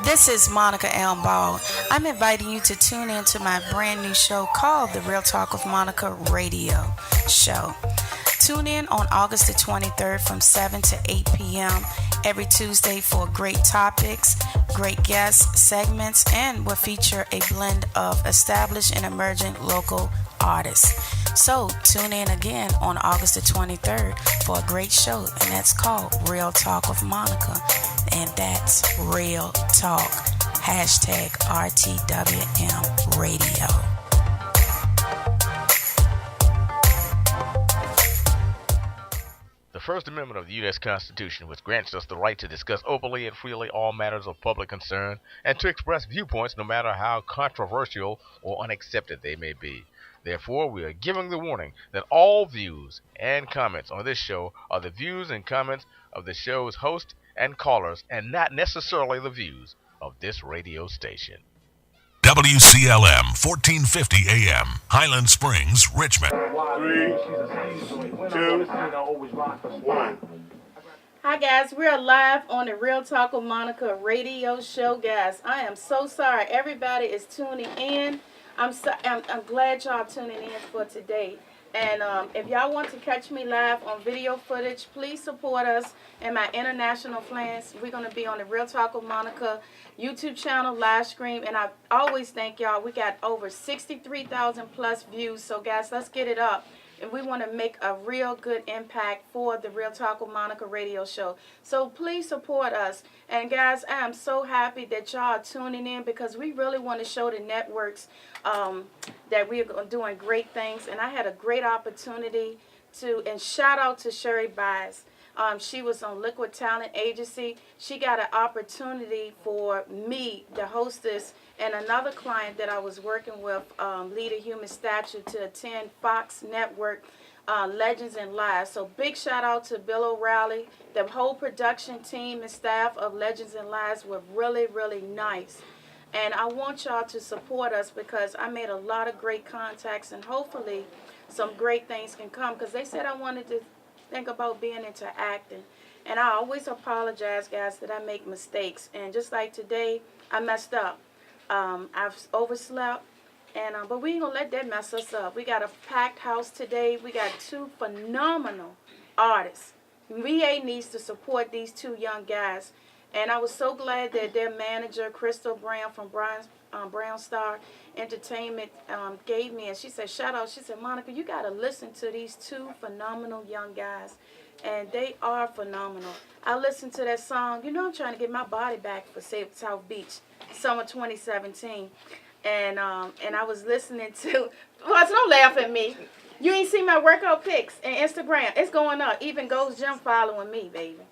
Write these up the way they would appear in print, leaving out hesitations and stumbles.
This is Monica Elmball. I'm inviting you to tune in to my brand new show called The Real Talk of Monica Radio Show. Tune in on August the 23rd from 7 to 8 p.m. every Tuesday for great topics, great guests, segments, and will feature a blend of established and emerging local artists. So tune in again on August the 23rd for a great show, and that's called Real Talk of Monica. And that's Real Talk. Hashtag RTWM Radio. The First Amendment of the U.S. Constitution, which grants us the right to discuss openly and freely all matters of public concern and to express viewpoints no matter how controversial or unaccepted they may be. Therefore, we are giving the warning that all views and comments on this show are the views and comments of the show's host and callers and not necessarily the views of this radio station. WCLM 1450 AM, Highland Springs, Richmond. 3, 2, 1. Hi guys, we're live on the Real Talk of Monica radio show, guys. I am so sorry everybody is tuning in. I'm glad y'all tuning in for today. And if y'all want to catch me live on video footage, please support us and my international fans. We're going to be on the Real Talk of Monica YouTube channel, live stream. And I always thank y'all. We got over 63,000 plus views. So, guys, let's get it up. And we want to make a real good impact for the Real Talk of Monica radio show. So please support us. And guys, I am so happy that y'all are tuning in because we really want to show the networks that we are doing great things. And I had a great opportunity and shout out to Sherry Bias. She was on Liquid Talent Agency. She got an opportunity for me, the hostess, and another client that I was working with, Leader Human Stature, to attend Fox Network Legends and Lives. So big shout out to Bill O'Reilly. The whole production team and staff of Legends and Lives were really, really nice. And I want y'all to support us because I made a lot of great contacts and hopefully some great things can come because they said I wanted to think about being into acting. And I always apologize, guys, that I make mistakes. And just like today, I messed up. I've overslept, but we ain't gonna let that mess us up. We got a packed house today. We got two phenomenal artists. VA needs to support these two young guys, and I was so glad that their manager, Crystal Brown from Brownstarr Entertainment, gave me, and she said, shout out, she said, Monica, you gotta listen to these two phenomenal young guys, and they are phenomenal. I listened to that song. You know, I'm trying to get my body back for South Beach. Summer 2017, and I was listening to. Well, don't laugh at me. You ain't seen my workout pics and Instagram. It's going up. Even Ghost Gym following me, baby.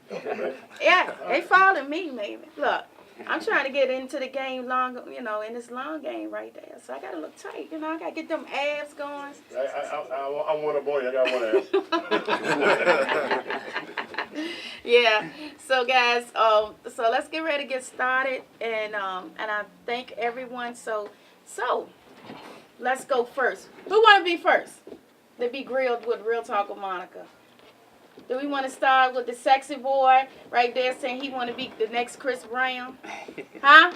Yeah, they following me, baby. Look, I'm trying to get into the game in this long game right there. So I gotta look tight. I gotta get them abs going. I want a boy. I got one ass. Yeah. So guys, so let's get ready to get started, and I thank everyone. So let's go first. Who want to be first? To be grilled with Real Talk of Monica. Do we want to start with the sexy boy right there saying he want to be the next Chris Brown? Huh?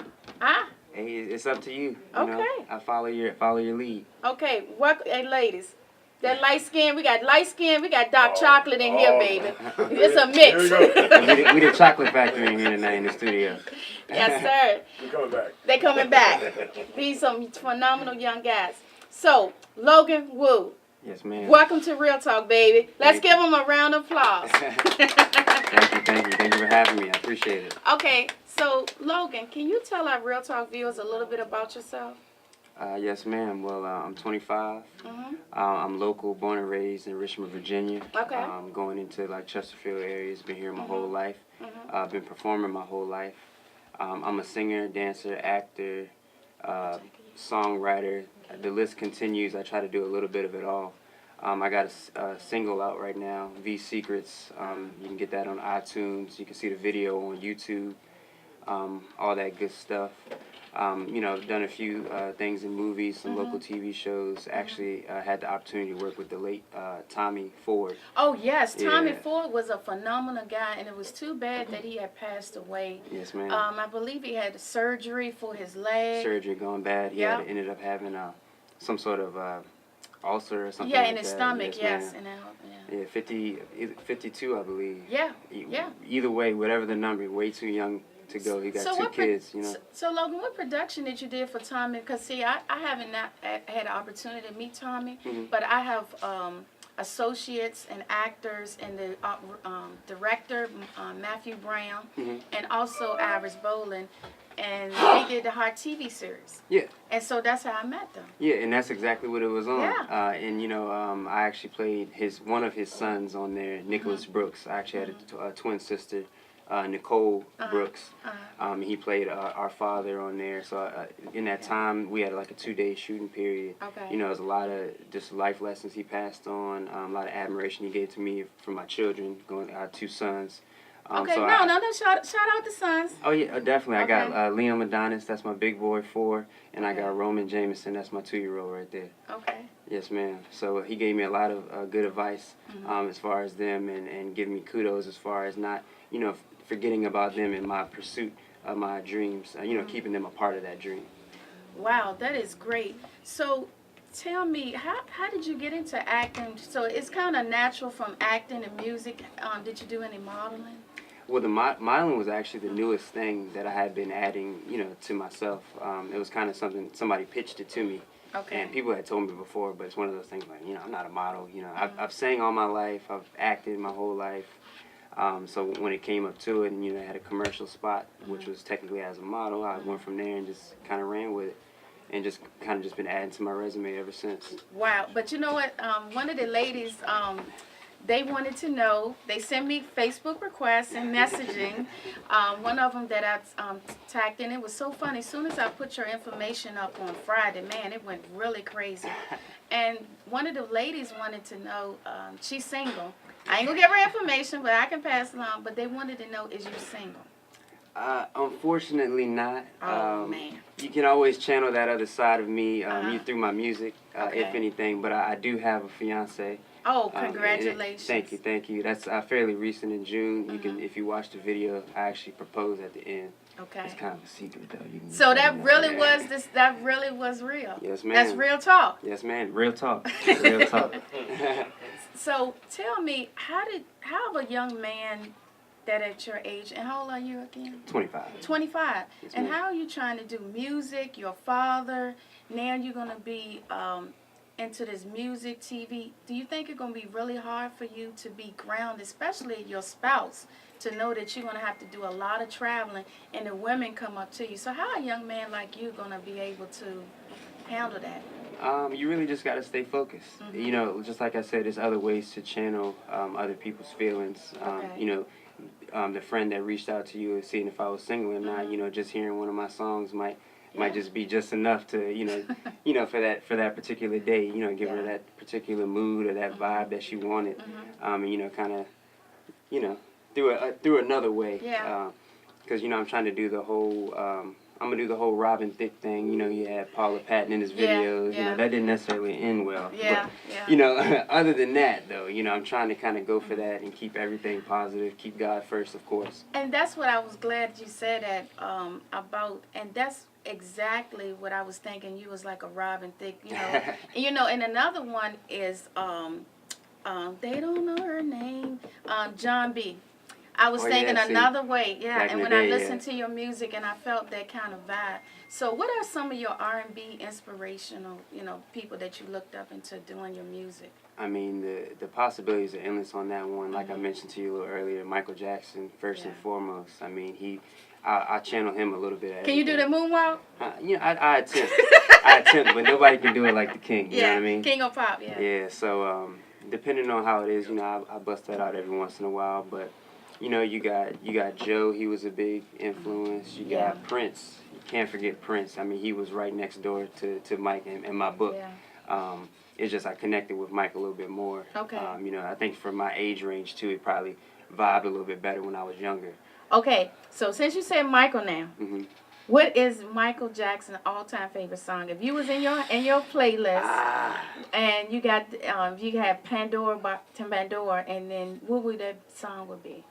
Hey, it's up to you. Okay. I follow your lead. Okay. Hey, ladies. That light skin, we got dark chocolate in here, baby. It's a mix. We the chocolate factory in here tonight in the studio. Yes, sir. They're coming back. These some phenomenal young guys. So, Logan Woo. Yes, ma'am. Welcome to Real Talk, baby. Let's give him a round of applause. Thank you for having me. I appreciate it. Okay, so Logan, can you tell our Real Talk viewers a little bit about yourself? Yes, ma'am. Well, I'm 25. Mm-hmm. I'm local, born and raised in Richmond, Virginia. Okay. Going into Chesterfield areas. Been here my whole life. Mm-hmm. I've been performing my whole life. I'm a singer, dancer, actor, songwriter. The list continues. I try to do a little bit of it all. I got a single out right now, V Secrets. You can get that on iTunes. You can see the video on YouTube. All that good stuff. You know, done a few things in movies, some local TV shows. Actually, had the opportunity to work with the late Tommy Ford. Oh, yes. Tommy Yeah. Ford was a phenomenal guy, and it was too bad that he had passed away. Yes, ma'am. I believe he had surgery for his leg. Surgery going bad. He Yeah. had ended up having some sort of ulcer or something Yeah, like in his that. stomach, yes. ma'am. And Yeah, 52, I believe. yeah, E- yeah. Either way, whatever the number, way too young to go. He got two kids, you know. So, Logan, what production did you do for Tommy? Because, see, I haven't had an opportunity to meet Tommy, but I have associates and actors and the director, Matthew Brown, and also Iris Boland, and they did the Heart TV series. Yeah. And so that's how I met them. Yeah, and that's exactly what it was on. Yeah. And you know, I actually played one of his sons on there, Nicholas Brooks. I actually had a twin sister, Nicole Brooks. He played our father on there. So in that time, we had like a 2-day shooting period. Okay. You know, there's a lot of just life lessons he passed on. A lot of admiration he gave to me for my children, our 2 sons. Okay, so no. Shout out the sons. Oh yeah, definitely. Okay. I got Liam Adonis, that's my big boy 4, and I Okay. got Roman Jameson, that's my 2-year-old right there. Okay. Yes, ma'am. So he gave me a lot of good advice as far as them, and giving me kudos as far as not, you know, forgetting about them in my pursuit of my dreams. You know, keeping them a part of that dream. Wow, that is great. So tell me, how did you get into acting? So it's kind of natural from acting and music. Did you do any modeling? Well, the modeling was actually the newest thing that I had been adding, you know, to myself. It was kind of something, somebody pitched it to me. Okay. And people had told me before, but it's one of those things like, you know, I'm not a model. You know, I've sang all my life. I've acted my whole life. So when it came up to it, and, you know, I had a commercial spot, which was technically as a model, I went from there and just kind of ran with it. And just kind of just been adding to my resume ever since. Wow. But you know what? One of the ladies, they wanted to know. They sent me Facebook requests and messaging. One of them that I tagged in, it was so funny. As soon as I put your information up on Friday, man, it went really crazy. And one of the ladies wanted to know, she's single. I ain't gonna give her information, but I can pass it on. But they wanted to know, is you single? Unfortunately not. Oh, man. You can always channel that other side of me through my music, Okay. if anything. But I do have a fiance. Oh, congratulations. Thank you. That's fairly recent in June. You can, if you watch the video, I actually proposed at the end. Okay. It's kind of a secret though. You can So that know really that. that really was real. Yes, ma'am. That's real talk. Yes, ma'am. Real talk. Real talk. So tell me, how a young man that at your age, and how old are you again? 25. 25. Yes, And ma'am. how are you trying to do music? Your father, now you're gonna be into this music, TV. Do you think it's gonna be really hard for you to be grounded, especially your spouse, to know that you're gonna have to do a lot of traveling, and the women come up to you? So how a young man like you gonna be able to handle that? You really just got to stay focused. You know, just like I said, there's other ways to channel other people's feelings. Okay. You know, the friend that reached out to you and seeing if I was single or not, you know, just hearing one of my songs might just be just enough to, you know, for that particular day, you know, give her that particular mood or that vibe that she wanted. And, you know, kind of, you know, through another way. Yeah. Because, you know, I'm trying to do the whole... I'm going to do the whole Robin Thicke thing. You know, you had Paula Patton in his videos. You know, that didn't necessarily end well. Yeah, But, you know, other than that, though, you know, I'm trying to kind of go for that and keep everything positive, keep God first, of course. And that's what I was glad you said that about, and that's exactly what I was thinking. You was like a Robin Thicke, you know. You know, and another one is, they don't know her name, John B. I was thinking another way, Back and in when the I day, listened to your music, and I felt that kind of vibe. So what are some of your R&B inspirational, you know, people that you looked up into doing your music? I mean, the possibilities are endless on that one. Like I mentioned to you a little earlier, Michael Jackson, first and foremost. I mean, I channel him a little bit. Can you do the moonwalk? You know, I attempt. I attempt, but nobody can do it like the king. You know what I mean? King of Pop, Yeah, so depending on how it is, you know, I bust that out every once in a while, but... You know, you got Joe. He was a big influence. You got Prince. You can't forget Prince. I mean, he was right next door to Mike in my book. Yeah. It's just I connected with Mike a little bit more. Okay. You know, I think for my age range too, it probably vibed a little bit better when I was younger. Okay, so since you said Michael now, What is Michael Jackson's all-time favorite song? If you was in your playlist and you got you had Pandora, and then what would that song would be?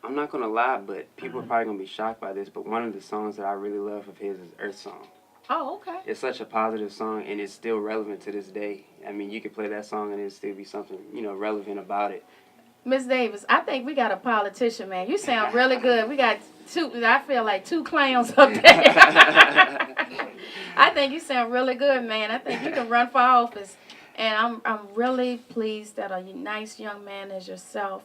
I'm not gonna lie, but people are probably gonna be shocked by this. But one of the songs that I really love of his is Earth Song. Oh, okay. It's such a positive song, and it's still relevant to this day. I mean, you could play that song and it'd still be something, relevant about it. Miss Davis, I think we got a politician, man. You sound really good. We got I feel like two clowns up there. I think you sound really good, man. I think you can run for office. And I'm really pleased that a nice young man as yourself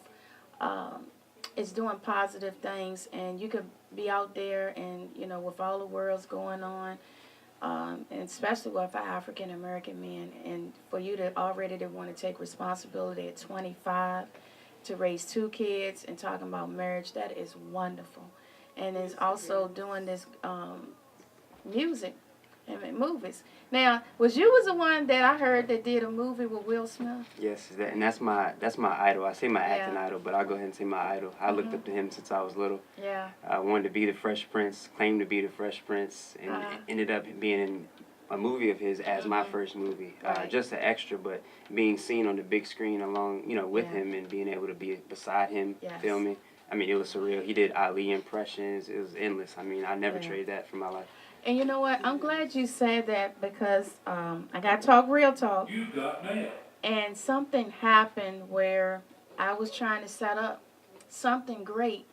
is doing positive things, and you could be out there and, with all the world's going on, and especially with African American men, and for you to already want to take responsibility at 25 to raise 2 kids and talking about marriage, that is wonderful. And is also doing this music and movies. Now, was the one that I heard that did a movie with Will Smith? Yes, and that's my idol. I say my acting idol, but I'll go ahead and say my idol. I looked up to him since I was little. Yeah. I wanted to be the Fresh Prince, claimed to be the Fresh Prince, and ended up being in a movie of his as my first movie. Right. Just an extra, but being seen on the big screen along, with him and being able to be beside him filming. I mean, it was surreal. He did Ali impressions. It was endless. I mean, I never trade that for my life. And you know what? I'm glad you said that because I got to talk real talk. You got mail. And something happened where I was trying to set up something great,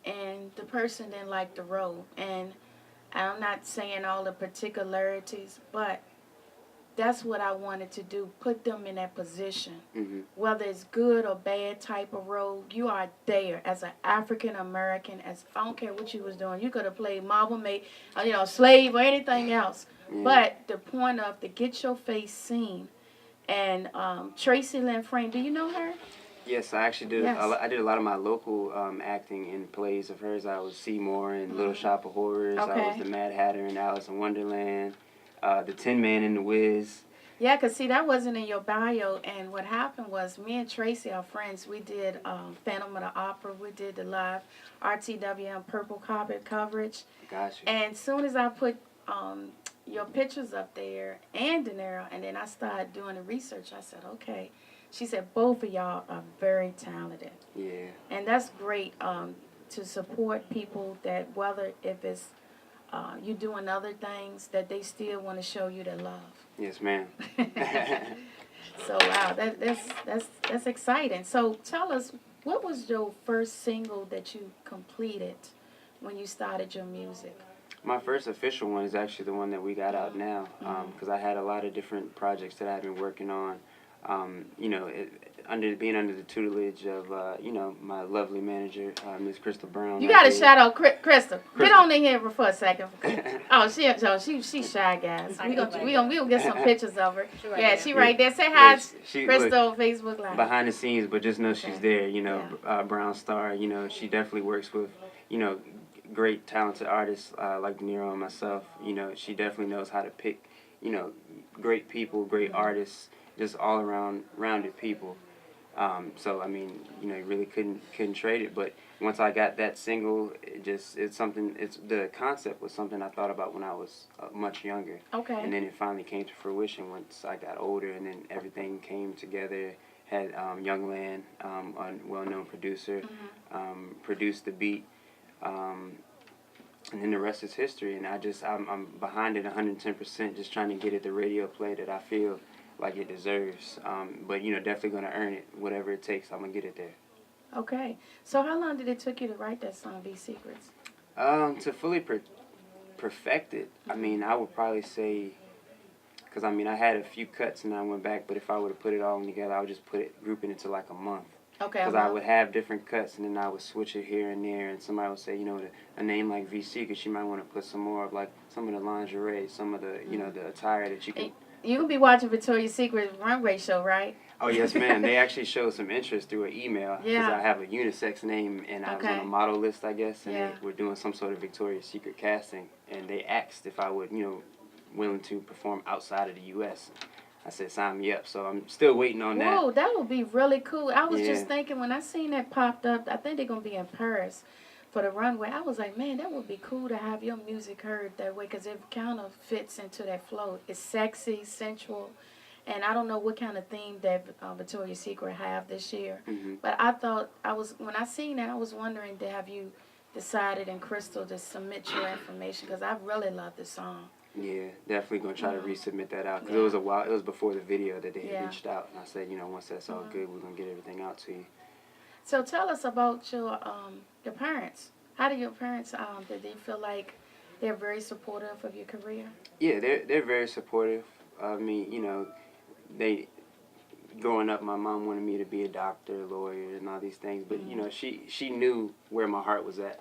and the person didn't like the role. And I'm not saying all the particularities, but that's what I wanted to do, put them in that position. Mm-hmm. Whether it's good or bad type of role, you are there as an African American. As I don't care what you was doing, you could have played marble maid, slave or anything else. Yeah. But the point of to get your face seen, and Tracy Lynn Frame, do you know her? Yes, I actually did. Yes. I did a lot of my local acting in plays of hers. I was Seymour in Little Shop of Horrors. Okay. I was the Mad Hatter in Alice in Wonderland. The Tin Man in The Wiz. Yeah, because, see, that wasn't in your bio. And what happened was me and Tracy, our friends, we did Phantom of the Opera. We did the live RTWM purple carpet coverage. Gotcha. And as soon as I put your pictures up there and Dinero, and then I started doing the research, I said, okay. She said, both of y'all are very talented. Yeah. And that's great to support people that, whether if it's you doing other things, that they still want to show you their love. Yes, ma'am. So wow, that's exciting. So tell us, what was your first single that you completed when you started your music? My first official one is actually the one that we got out now, because I had a lot of different projects that I've been working on. Being under the tutelage of my lovely manager, Miss Crystal Brown. You got to shout out Crystal. Get on in here for a second. Oh, she's shy, guys. We'll get some pictures of her. She right there. Say hi, Crystal, look, Facebook Live. Behind the scenes, but just know she's there. Brownstarr. She definitely works with great talented artists like Dinero and myself. She definitely knows how to pick great people, great artists, just all rounded people. So I mean, you really couldn't trade it. But once I got that single, the concept was something I thought about when I was much younger. Okay. And then it finally came to fruition once I got older, and then everything came together. Had Young Land, a well-known producer, produced the beat, and then the rest is history. And I'm behind it 110%, just trying to get it the radio play that I feel like it deserves, but definitely gonna earn it. Whatever it takes, I'm gonna get it there. Okay, so how long did it took you to write that song, Be Secrets? To fully perfect it, I mean, I would probably say, because I mean, I had a few cuts and I went back, but if I were to put it all together, I would just group it into like a month. Okay. Because I would have different cuts and then I would switch it here and there, and somebody would say, a name like V Secrets, you might want to put some more of like some of the lingerie, some of the the attire that you can. You will be watching Victoria's Secret runway show, right? Oh, yes, ma'am. They actually showed some interest through an email. Yeah. Because I have a unisex name, and I was on a model list, I guess, and they were doing some sort of Victoria's Secret casting, and they asked if I would, willing to perform outside of the U.S. I said, sign me up. So I'm still waiting on that. Whoa, that would be really cool. I was just thinking, when I seen that popped up, I think they're going to be in Paris for the runway, I was like, man, that would be cool to have your music heard that way because it kind of fits into that flow. It's sexy, sensual, and I don't know what kind of theme that Victoria's Secret have this year. Mm-hmm. But I thought when I seen that, I was wondering, have you decided in Crystal to submit your information because I really love this song. Yeah, definitely gonna try to resubmit that out because Yeah. it was a while. It was before the video that they had Yeah. reached out, and I said, once that's all good, we're gonna get everything out to you. So tell us about your parents. How do your parents did they feel like they're very supportive of your career? Yeah, they're very supportive. I mean, they growing up, my mom wanted me to be a doctor, lawyer, and all these things, but she knew where my heart was at.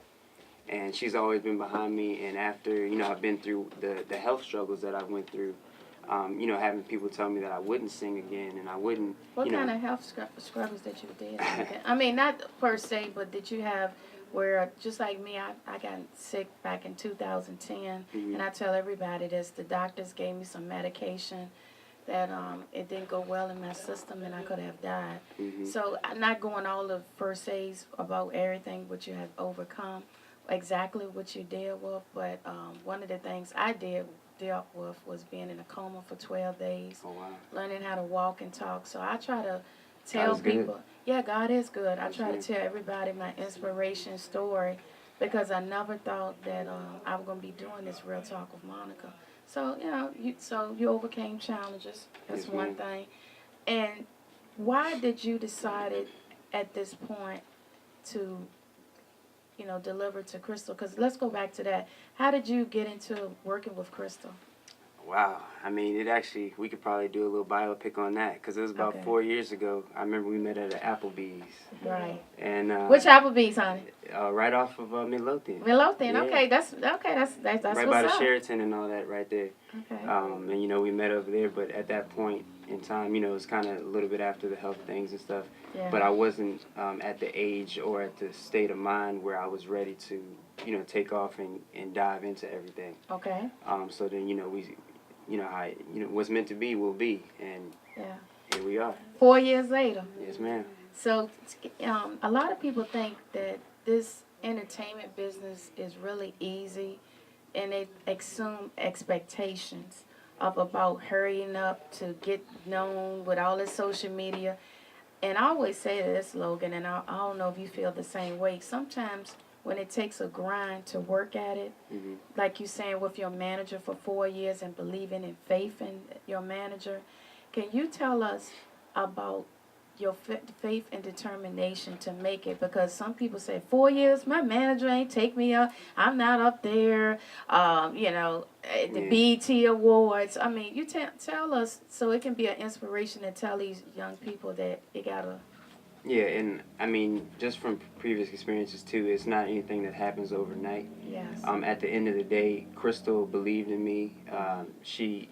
And she's always been behind me. And after, I've been through the health struggles that I went through, having people tell me that I wouldn't sing again and I wouldn't, What kind of health struggles that you did? I mean, not per se, but did you have where, just like me, I got sick back in 2010, and I tell everybody this, the doctors gave me some medication that it didn't go well in my system and I could have died. So I'm not going all the first aids about everything what you have overcome, exactly what you deal with, but one of the things I dealt with was being in a coma for 12 days, Oh, wow. learning how to walk and talk. So I try to tell people, yeah, God is good. I try to tell everybody my inspiration story because I never thought that I was going to be doing this Real Talk with Monica. So, you overcame challenges. That's one thing. And why did you decide at this point to deliver to Crystal? Because let's go back to that. How did you get into working with Crystal? Wow. I mean, we could probably do a little biopic on that because it was about 4 years ago. I remember we met at an Applebee's. Right. And which Applebee's, honey? Right off of Midlothian. Midlothian. Yeah. Okay, that's right what's by the up. Sheraton and all that right there. Okay. And we met over there, but at that point in time, it was kind of a little bit after the health things and stuff. Yeah. But I wasn't at the age or at the state of mind where I was ready to, take off and dive into everything. Okay. So then, what's meant to be will be, and here we are. 4 years later. Yes, ma'am. So a lot of people think that this entertainment business is really easy, and they assume expectations of about hurrying up to get known with all this social media. And I always say this, Logan, and I don't know if you feel the same way. Sometimes when it takes a grind to work at it, like you saying with your manager for 4 years and believing in faith in your manager, can you tell us about your faith and determination to make it? Because some people say, 4 years, my manager ain't take me up. I'm not up there, the BET Awards. I mean, you tell us so it can be an inspiration to tell these young people that you got to. Yeah, and I mean, just from previous experiences too, it's not anything that happens overnight. Yes. At the end of the day, Crystal believed in me. She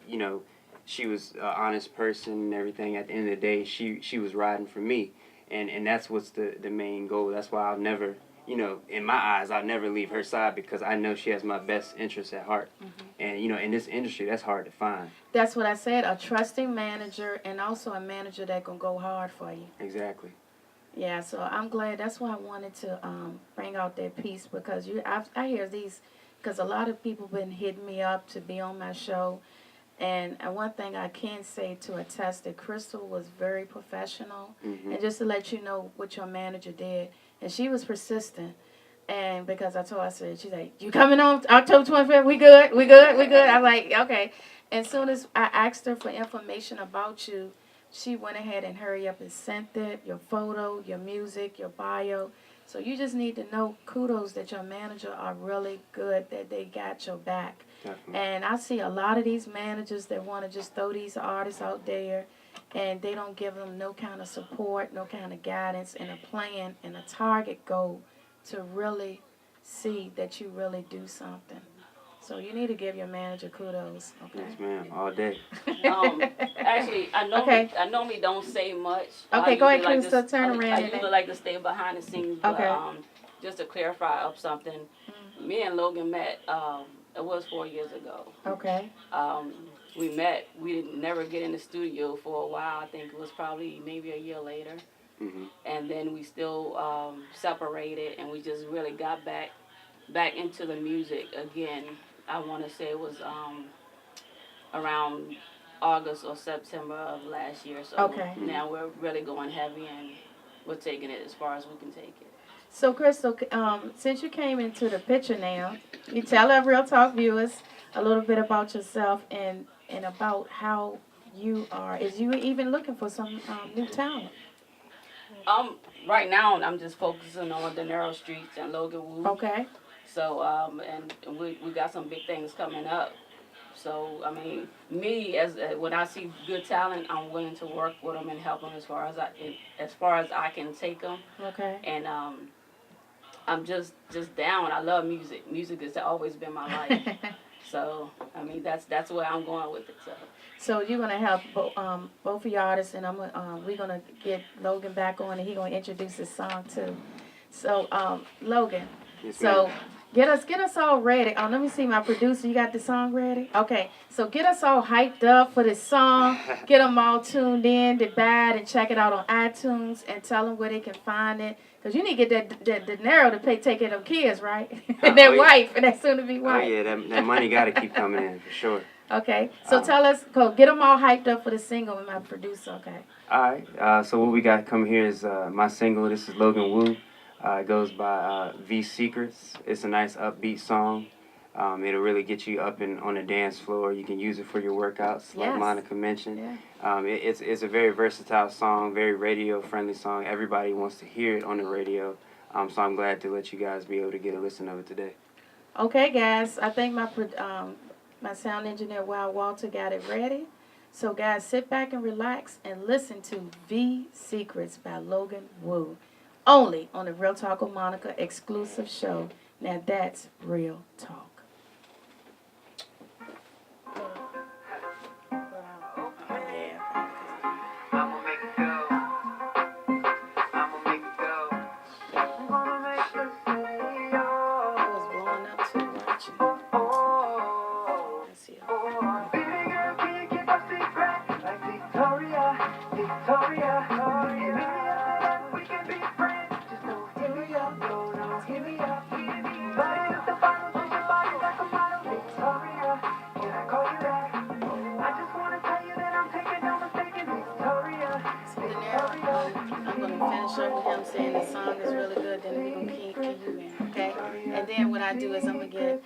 was an honest person and everything. At the end of the day, she was riding for me, and that's what's the main goal. That's why I'll never, in my eyes, I'll never leave her side because I know she has my best interests at heart. And in this industry, that's hard to find. That's what I said. A trusting manager and also a manager that can go hard for you. Exactly. Yeah, so I'm glad. That's why I wanted to bring out that piece because I hear these, because a lot of people been hitting me up to be on my show. And one thing I can say to attest that Crystal was very professional. And just to let you know what your manager did. And she was persistent. And because I told her, I said, she's like, you coming on October 25th? We good? I'm like, okay. And as soon as I asked her for information about you, she went ahead and hurry up and sent it, your photo, your music, your bio. So you just need to know, kudos that your manager are really good, that they got your back. Definitely. And I see a lot of these managers that want to just throw these artists out there, and they don't give them no kind of support, no kind of guidance, and a plan and a target goal to really see that you really do something. So you need to give your manager kudos, okay? Yes, ma'am. All day. Actually, I normally don't say much. Okay, go ahead, like Crystal. Turn around. I usually like to stay behind the scenes, but Okay. Just to clarify up something, me and Logan met. It was 4 years ago. Okay. We met. We didn't never get in the studio for a while. I think it was probably maybe a year later. and then we still separated, and we just really got back into the music again. I want to say it was around August or September of last year. So now we're really going heavy, and we're taking it as far as we can take it. So, Crystal, since you came into the picture now, you tell our Real Talk viewers a little bit about yourself and about how you are. Is you even looking for some new talent? Right now, I'm just focusing on Dinero Streets and Logan Woo. Okay. So, and we got some big things coming up. So, I mean, me when I see good talent, I'm willing to work with them and help them as far as I can take them. Okay. And I'm just down. I love music. Music has always been my life. So, I mean, that's where I'm going with it. So you're gonna help both of your artists, and we're gonna get Logan back on, and he's gonna introduce his song too. So, Logan. Yes, so. ma'am. Get us all ready. Oh, let me see, my producer. You got the song ready? Okay. So get us all hyped up for this song. Get them all tuned in to buy it and check it out on iTunes, and tell them where they can find it. Because you need to get that dinero to take care of them kids, right? And their wife, and that soon-to-be wife. Oh, yeah, that money got to keep coming in, for sure. Okay. So tell us, get them all hyped up for the single with my producer, okay? All right. So what we got coming here is my single. This is Logan Woo. It goes by V Secrets. It's a nice upbeat song. It'll really get you up on the dance floor. You can use it for your workouts, like Monica mentioned. Yeah. It's a very versatile song, very radio-friendly song. Everybody wants to hear it on the radio. So I'm glad to let you guys be able to get a listen of it today. Okay, guys. I think my sound engineer, Wild Walter, got it ready. So, guys, sit back and relax and listen to V Secrets by Logan Woo. Only on the Real Talk with Monica exclusive show. Now that's Real Talk. Saying the song is really good, then we're going to key you in, okay? And then what I do is I'm going to get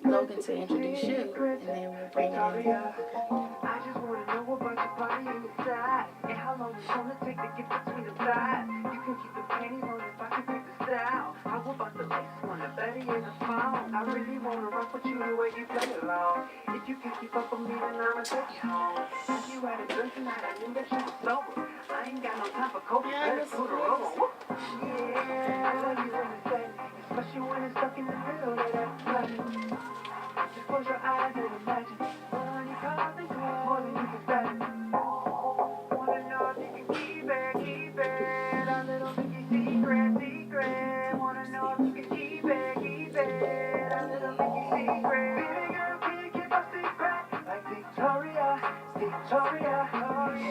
Logan to introduce you, and then we'll bring it in. I just want to know about your body inside, and how long it's going to take to get between the thighs. You can keep the panties on if I can pick the style. How about the lace one, the Betty and the phone? I really want to rock with you the way you play along. If you can keep up with me, then I'ma take you home. If you had a drink tonight, I knew that you were sober. I ain't got no time for coke, better put her over. Yeah, I love you when it's wet, especially when it's stuck in the middle of that flood. Just close your eyes and imagine. Money comes more than you can spend. Wanna know if you can keep it. A little pinky secret. Wanna know if you can keep it. A little pinky secret. Baby girl, can you keep a secret? Like Victoria. Baby, after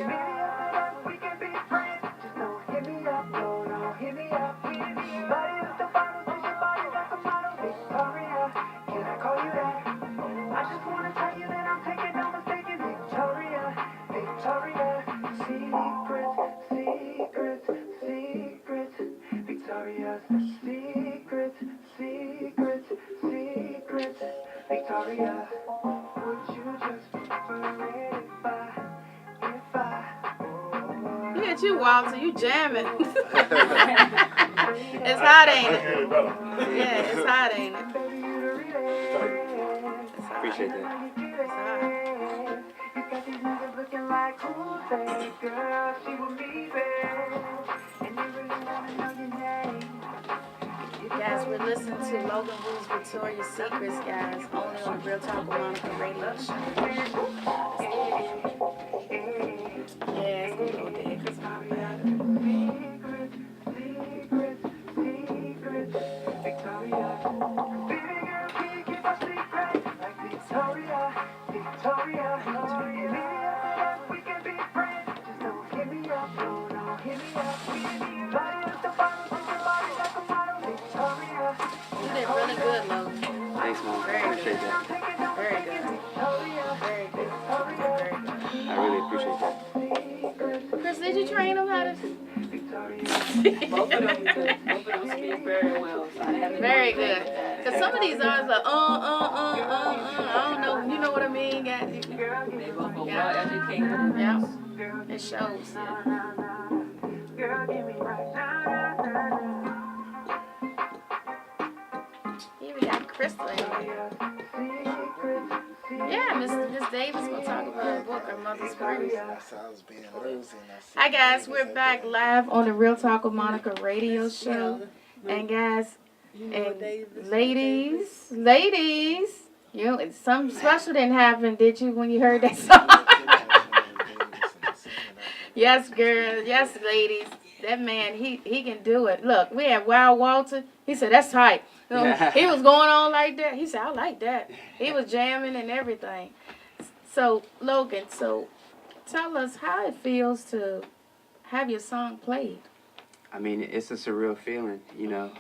that we can be friends. Just don't hit me up, no, hit me up. Body with the bottle, push your body like a model. Victoria, can I call you that? I just wanna tell you that I'm taking no mistaken. Victoria, Victoria's secrets. Victoria, would you just prefer it if I? Look at you, Walter. You jamming. It's hot, ain't it? Yeah, it's hot, ain't it? Appreciate that. It's hot. You got these niggas looking like who's that girl? She with me, babe. And you really wanna know your name. Guys, we're listening to Logan Woo's Victoria's Secrets, guys, only on the Real Talk with Monica radio show. Yeah, it's gonna go there because I'm bad. Secrets, Victoria. Baby girl, can you keep a secret? Like Victoria. Baby, after that, we can be friends. Just don't hit me up, no, hit me You did really good, Logan. Thanks, Mom. Very Appreciate good. that. Very good. Very good. Very good. I really appreciate that. Chris, did you train him how to? Both of them speak very well. So I haven't Very done anything good. with that. Cause some of these artists are I don't know. You know what I mean? They both are Yeah. well educated. Yeah. It shows. Here we got Crystal in here. Yeah, Miss Davis gonna talk about her book, Her Mother's Bruise. Hi guys, we're back live on the Real Talk with Monica radio show. And guys, and ladies, you something special didn't happen, did you, when you heard that song? Yes, girl, yes, ladies. That man, he can do it. Look, we had Wild Walter. He said, that's tight. You know, he was going on like that. He said, I like that. He was jamming and everything. So, Logan, tell us how it feels to have your song played. I mean, it's a surreal feeling, you know,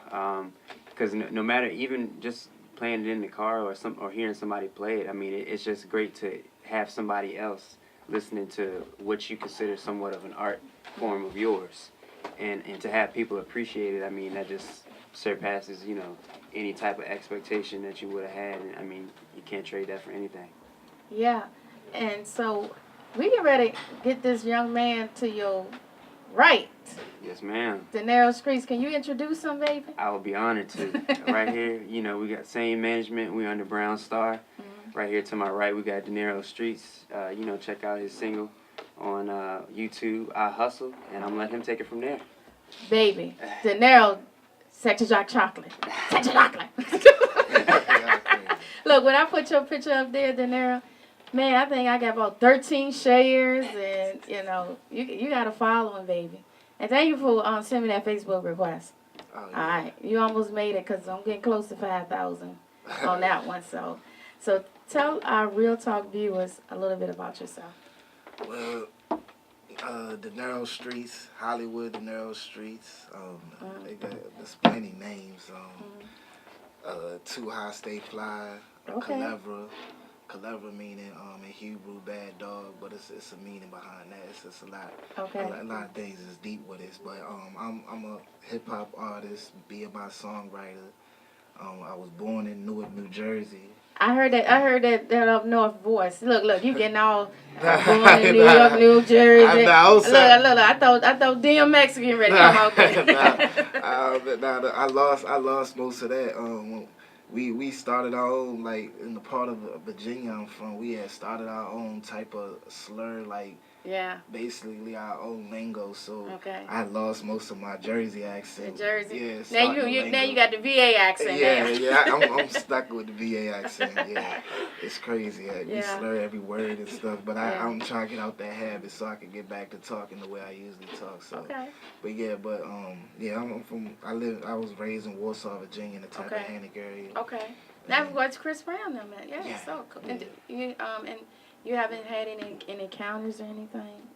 because no matter, even just playing it in the car or hearing somebody play it, I mean, it's just great to have somebody else listening to what you consider somewhat of an art form of yours, and to have people appreciate it. I mean, that just surpasses, you know, any type of expectation that you would have had. And I mean, you can't trade that for anything. Yeah, and so we get ready to get this young man to your right. Yes, ma'am. Dinero Streets, can you introduce him, baby? I would be honored to. Right here, you know, we got same management. We under Brownstarr. Mm-hmm. Right here to my right, we got Dinero Streets. You know, check out his single on YouTube, iHustle, and I'm letting him take it from there. Baby, Dinero, Sector Jock Chocolate. Sector Chocolate. Look, when I put your picture up there, Dinero, man, I think I got about 13 shares, and, you know, you got to follow him, baby. And thank you for sending me that Facebook request. Oh, yeah. All right, you almost made it because I'm getting close to 5,000 on that one. So tell our Real Talk viewers a little bit about yourself. Well, Dinero Streets, Hollywood Dinero Streets. They got there's plenty names. Too High, Stay Fly. Okay. Kalevra meaning in Hebrew bad dog, but it's a meaning behind that. It's just a lot. Okay. A lot of things is deep with this, but I'm a hip hop artist, be about songwriter. I was born in Newark, New Jersey. I heard that up north voice. Look, you getting all born in New York, New Jersey. Look, I thought DMX getting ready to come out there. I lost most of that. We started our own, like, in the part of Virginia I'm from, we had started our own type of slur, like, yeah, basically our own lingo. So okay. I lost most of my Jersey accent. The Jersey. Yeah. Now you got the VA accent. Yeah. I'm stuck with the VA accent. Yeah, it's crazy. We slur every word and stuff. But I'm trying to get out that habit so I can get back to talking the way I usually talk. So. Okay. But I was raised in Warsaw, Virginia, in the Tappahannock area. Okay. That's what's Chris Brown them at. Yeah. So cool. And you haven't had any encounters or anything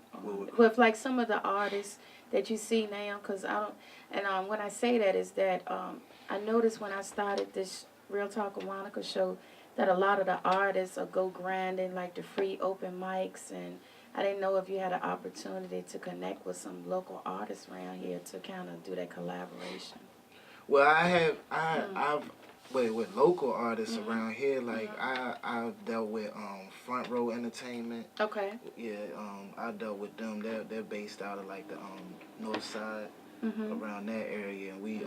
with like some of the artists that you see now? Because I don't. And when I say that is that I noticed when I started this Real Talk with Monica show that a lot of the artists are go grinding like the free open mics, and I didn't know if you had an opportunity to connect with some local artists around here to kind of do that collaboration. Well, I've with local artists around here, like I've dealt with Front Row Entertainment. Okay. Yeah, I dealt with them. They're based out of like the north side, around that area, and we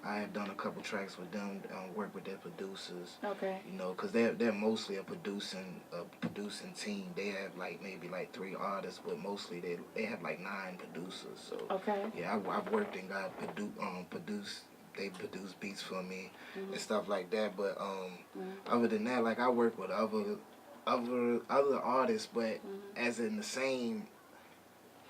I have done a couple tracks with them. Work with their producers. Okay. You know, cause they're mostly a producing team. They have maybe 3 artists, but mostly they have 9 producers. So okay. Yeah, I've worked and got produced. They produce beats for me and stuff like that. But other than that, I work with other artists, but as in the same,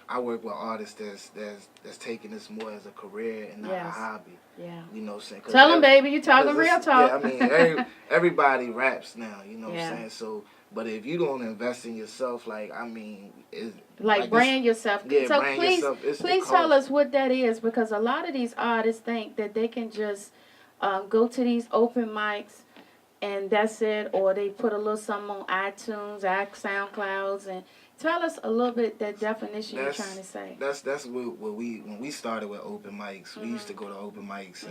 I work with artists that's taking this more as a career and not a hobby. Yeah. You know what I'm saying? Tell them, baby, you talking real talk. Yeah, I mean, everybody raps now, you know what I'm saying? So, but if you don't invest in yourself, Like brand yourself. Yeah, so brand please, yourself. please tell us what that is, because a lot of these artists think that they can just go to these open mics and that's it, or they put a little something on iTunes, SoundClouds, and tell us a little bit that definition you're trying to say. That's what we when we started with open mics. We used to go to open mics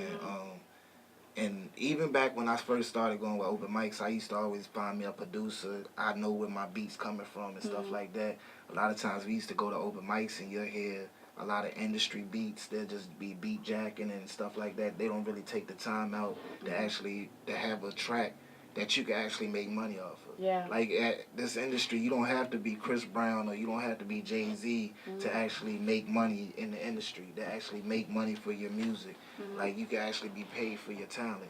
and even back when I first started going with open mics, I used to always find me a producer. I know where my beats coming from and stuff like that. A lot of times we used to go to open mics and you'll hear a lot of industry beats. They'll just be beat jacking and stuff like that. They don't really take the time out to actually to have a track that you can actually make money off of. Yeah. Like at this industry, you don't have to be Chris Brown or you don't have to be Jay-Z to actually make money in the industry, to actually make money for your music. Like you can actually be paid for your talent.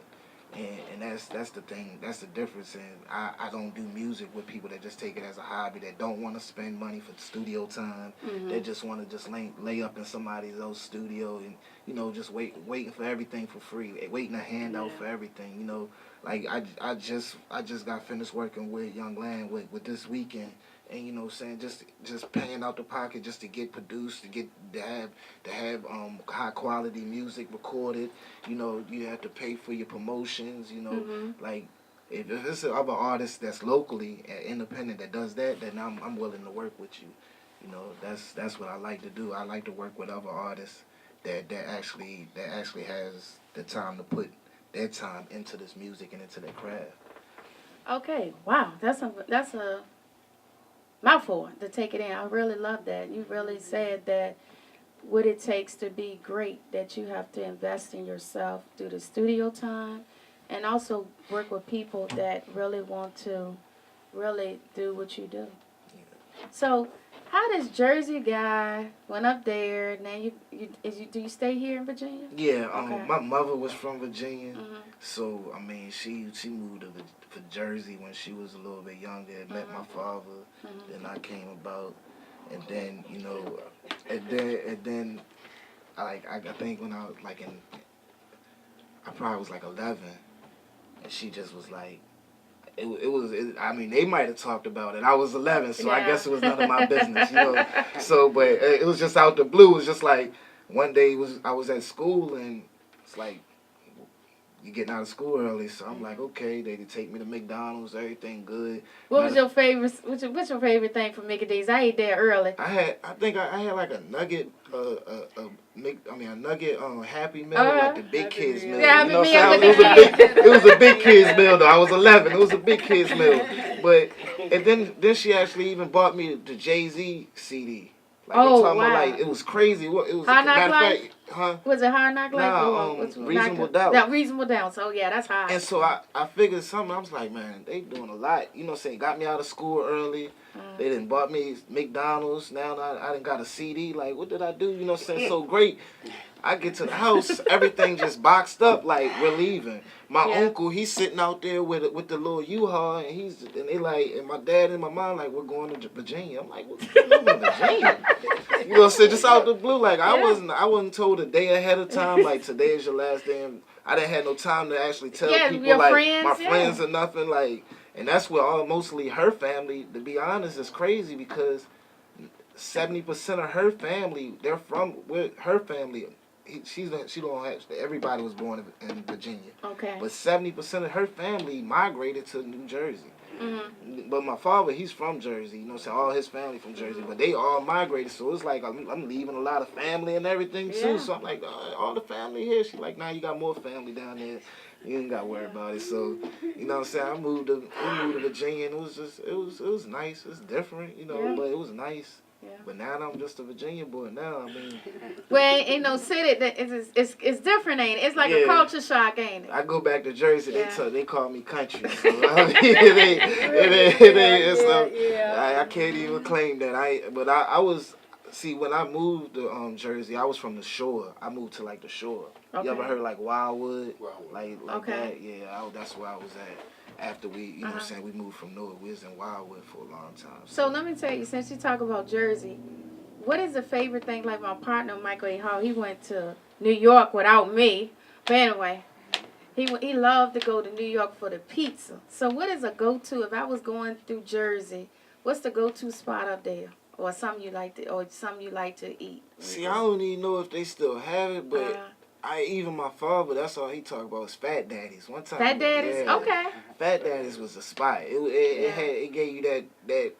And that's the thing, that's the difference. And I don't do music with people that just take it as a hobby, that don't want to spend money for studio time, that just want to just lay up in somebody else's studio and, you know, just waiting for everything for free, waiting a handout for everything, you know. Like I just got finished working with Young Land with this weekend, and you know what I'm saying, just paying out the pocket just to get produced, to have high quality music recorded. You know, you have to pay for your promotions, you know, like if it's other artists that's locally independent that does that, then I'm willing to work with you. You know, that's what I like to do. I like to work with other artists that actually has the time to put their time into this music and into their craft. Okay, wow, that's a mouthful to take it in. I really love that. You really said that what it takes to be great, that you have to invest in yourself through the studio time and also work with people that really want to really do what you do. Yeah. So how does Jersey guy went up there? Now do you stay here in Virginia? Yeah, okay. My mother was from Virginia, so I mean she moved to Jersey when she was a little bit younger. Met my father, then I came about, and then you know, and then I think when I was like I probably was like 11, and she just was like. I mean, they might have talked about it. I was 11, so I guess it was none of my business, you know. So, but it was just out the blue. It was just like one day I was at school, and it's like, you getting out of school early, so I'm like, okay, they take me to McDonald's, everything good. What's your favorite thing from Mickey D's? I ate there early. I think I had like a nugget, a nugget Happy Meal, like the big kids meal. Yeah, you know it was a big kids meal though. I was 11. It was a big kids meal. But and then she actually even bought me the Jay-Z CD. Like, I'm talking about, like, it was crazy. It was Hard Knock Life? Huh? Was it Hard Knock Life? Nah, Reasonable Doubt. Yeah, Reasonable Doubt. So, yeah, that's hard. And so I figured something. I was like, man, they doing a lot. You know what I'm saying? Got me out of school early. They done bought me McDonald's. Now I done got a CD. Like, what did I do? You know what I'm saying? So great. I get to the house, everything just boxed up, like, we're leaving. My uncle, he's sitting out there with the little U-Haul, and they like, and my dad and my mom like, we're going to Virginia. I'm like, what's going on in Virginia? You know what I'm saying? Just out the blue, like, I wasn't told a day ahead of time, like, today is your last day, and I didn't have no time to actually tell people, like, friends, my friends or nothing, like, and that's where mostly her family, to be honest, is crazy, because 70% of her family, they're from, her family, she don't have, everybody was born in Virginia. Okay. But 70% of her family migrated to New Jersey. But my father, he's from Jersey. You know, so all his family from Jersey. But they all migrated, so it's like I'm leaving a lot of family and everything too. So I'm like, all the family here. She's like, nah, you got more family down there. You ain't got to worry about it. So, you know what I'm saying? We moved to Virginia, and it was nice. It's different, you know, but it was nice. Yeah. But now I'm just a Virginia boy now. I mean, well, ain't no city that it's different, ain't it? It's like a culture shock, ain't it? I go back to Jersey. They call me country. So I can't even claim that. I was when I moved to Jersey, I was from the shore. I moved to like the shore. Okay. You ever heard like Wildwood? Like that? Yeah, that's where I was at. After we, you know what I'm saying, we moved from Newark. We was in Wildwood for a long time. So let me tell you, since you talk about Jersey, what is the favorite thing? Like my partner, Michael A. Hall, he went to New York without me. But anyway, he loved to go to New York for the pizza. So what is a go-to? If I was going through Jersey, what's the go-to spot up there? or something you like to eat? See, I don't even know if they still have it, but even my father, that's all he talked about was Fat Daddies. One time, Fat Daddies, okay. Fat Daddies was a spot. It gave you that.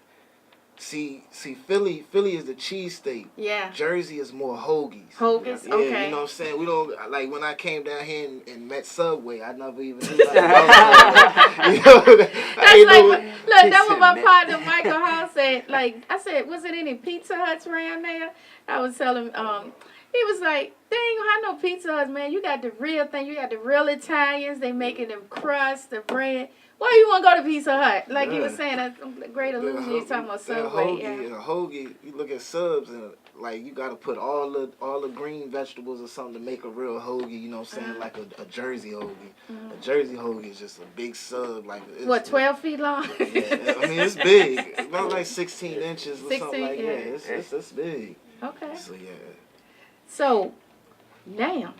See, Philly is the cheesesteak. Yeah. Jersey is more hoagies. Hoagies, yeah, okay. You know what I'm saying? We don't, like, when I came down here and met Subway, I never even knew that. You know, that's what my partner Michael House said. Like, I said, was it any Pizza Huts around there? I was telling him, he was like, they ain't gonna have no Pizza Huts, man. You got the real thing. You got the real Italians. They making them crust, the bread. Why you want to go to Pizza Hut? Like you were saying, that's a great illusion. You're talking about Subway. A hoagie, you look at subs and like you got to put all the green vegetables or something to make a real hoagie. You know what I'm saying? Like a Jersey hoagie. A Jersey hoagie is just a big sub. Like what, 12 feet long? Yeah, I mean it's big. It's about like 16 inches or something like that. It's big. Okay. So yeah. So now,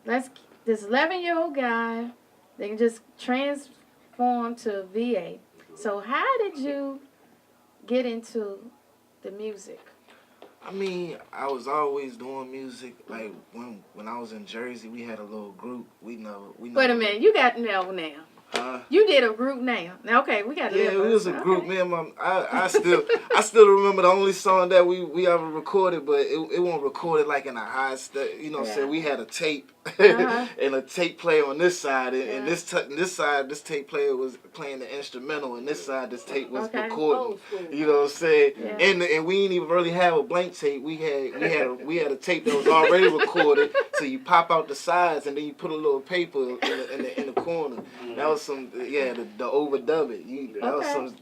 this 11-year-old guy, they can just transform to VA. So how did you get into the music? I mean, I was always doing music. Like when I was in Jersey, we had a little group. We Wait a minute, you got now. You did a group now. Now, okay, we got. Yeah, it was a group. Me and my, I still remember the only song that we ever recorded, but it wasn't recorded like in a high state. You know what I'm saying? We had a tape and a tape player on this side, and this side, this tape player was playing the instrumental, and this side, this tape was recording. You know what I'm saying? Yeah. And we didn't even really have a blank tape. We had a tape that was already recorded. So you pop out the sides, and then you put a little paper in the corner. That was some the overdub it. That was some